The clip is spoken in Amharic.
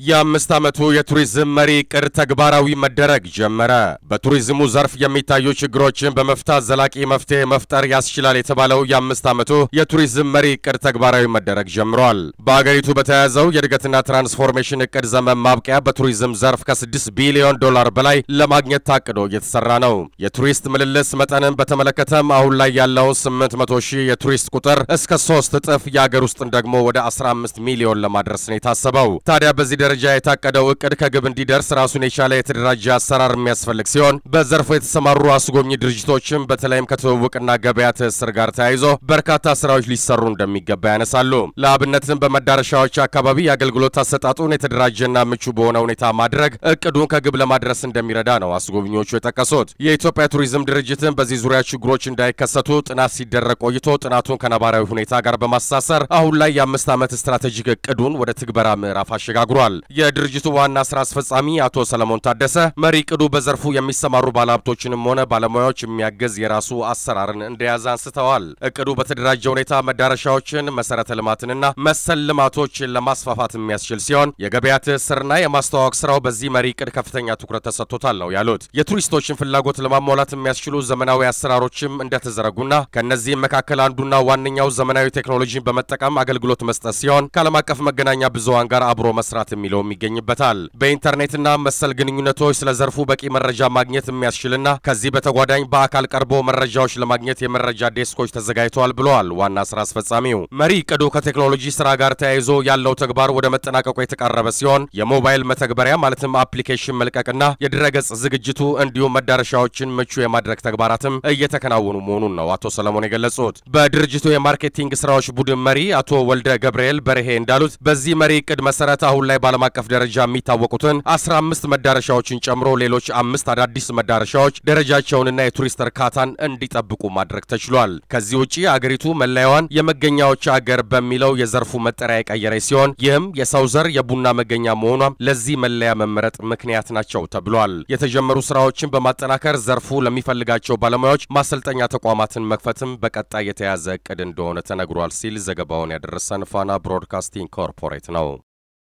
የአምስት ዓመቱ የቱሪዝም መሪ ዕቅድ ተግባራዊ መደረግ ጀመረ። በቱሪዝሙ ዘርፍ የሚታዩ ችግሮችን በመፍታት ዘላቂ መፍትሄ መፍጠር ያስችላል የተባለው የአምስት ዓመቱ የቱሪዝም መሪ ዕቅድ ተግባራዊ መደረግ ጀምሯል። በአገሪቱ በተያዘው የእድገትና ትራንስፎርሜሽን ዕቅድ ዘመን ማብቂያ በቱሪዝም ዘርፍ ከ6 ቢሊዮን ዶላር በላይ ለማግኘት ታቅዶ እየተሰራ ነው። የቱሪስት ምልልስ መጠንን በተመለከተም አሁን ላይ ያለው 800 ሺህ የቱሪስት ቁጥር እስከ 3 እጥፍ የአገር ውስጥን ደግሞ ወደ 15 ሚሊዮን ለማድረስ ነው የታሰበው። ታዲያ በዚህ ደረጃ የታቀደው ዕቅድ ከግብ እንዲደርስ ራሱን የቻለ የተደራጀ አሰራር የሚያስፈልግ ሲሆን በዘርፉ የተሰማሩ አስጎብኚ ድርጅቶችም በተለይም ከትውውቅና ገበያ ትስስር ጋር ተያይዞ በርካታ ስራዎች ሊሰሩ እንደሚገባ ያነሳሉ። ለአብነትም በመዳረሻዎች አካባቢ የአገልግሎት አሰጣጡን የተደራጀና ምቹ በሆነ ሁኔታ ማድረግ ዕቅዱን ከግብ ለማድረስ እንደሚረዳ ነው አስጎብኚዎቹ የጠቀሱት። የኢትዮጵያ ቱሪዝም ድርጅትም በዚህ ዙሪያ ችግሮች እንዳይከሰቱ ጥናት ሲደረግ ቆይቶ ጥናቱን ከነባራዊ ሁኔታ ጋር በማሳሰር አሁን ላይ የ5 ዓመት ስትራቴጂክ ዕቅዱን ወደ ትግበራ ምዕራፍ አሸጋግሯል። የድርጅቱ ዋና ስራ አስፈጻሚ አቶ ሰለሞን ታደሰ መሪ ዕቅዱ በዘርፉ የሚሰማሩ ባለሀብቶችንም ሆነ ባለሙያዎች የሚያገዝ የራሱ አሰራርን እንደያዘ አንስተዋል። ዕቅዱ በተደራጀ ሁኔታ መዳረሻዎችን፣ መሰረተ ልማትንና መሰል ልማቶችን ለማስፋፋት የሚያስችል ሲሆን የገበያ ትስስርና የማስተዋወቅ ስራው በዚህ መሪ ዕቅድ ከፍተኛ ትኩረት ተሰጥቶታል ነው ያሉት። የቱሪስቶችን ፍላጎት ለማሟላት የሚያስችሉ ዘመናዊ አሰራሮችም እንደተዘረጉና ከነዚህም መካከል አንዱና ዋነኛው ዘመናዊ ቴክኖሎጂን በመጠቀም አገልግሎት መስጠት ሲሆን ከዓለም አቀፍ መገናኛ ብዙሃን ጋር አብሮ መስራት የሚለውም ይገኝበታል። በኢንተርኔትና መሰል ግንኙነቶች ስለ ዘርፉ በቂ መረጃ ማግኘት የሚያስችልና ከዚህ በተጓዳኝ በአካል ቀርቦ መረጃዎች ለማግኘት የመረጃ ዴስኮች ተዘጋጅተዋል ብለዋል ዋና ስራ አስፈጻሚው። መሪ ዕቅዱ ከቴክኖሎጂ ስራ ጋር ተያይዞ ያለው ተግባር ወደ መጠናቀቁ የተቃረበ ሲሆን የሞባይል መተግበሪያ ማለትም አፕሊኬሽን መልቀቅና የድረገጽ ዝግጅቱ እንዲሁም መዳረሻዎችን ምቹ የማድረግ ተግባራትም እየተከናወኑ መሆኑን ነው አቶ ሰለሞን የገለጹት። በድርጅቱ የማርኬቲንግ ስራዎች ቡድን መሪ አቶ ወልደ ገብርኤል በርሄ እንዳሉት በዚህ መሪ ዕቅድ መሰረት አሁን ላይ በዓለም አቀፍ ደረጃ የሚታወቁትን 15 መዳረሻዎችን ጨምሮ ሌሎች 5 አዳዲስ መዳረሻዎች ደረጃቸውንና የቱሪስት እርካታን እንዲጠብቁ ማድረግ ተችሏል። ከዚህ ውጪ አገሪቱ መለያዋን የመገኛዎች አገር በሚለው የዘርፉ መጠሪያ የቀየረች ሲሆን ይህም የሰው ዘር የቡና መገኛ መሆኗም ለዚህ መለያ መመረጥ ምክንያት ናቸው ተብሏል። የተጀመሩ ስራዎችን በማጠናከር ዘርፉ ለሚፈልጋቸው ባለሙያዎች ማሰልጠኛ ተቋማትን መክፈትም በቀጣይ የተያዘ ዕቅድ እንደሆነ ተነግሯል ሲል ዘገባውን ያደረሰን ፋና ብሮድካስቲንግ ኮርፖሬት ነው።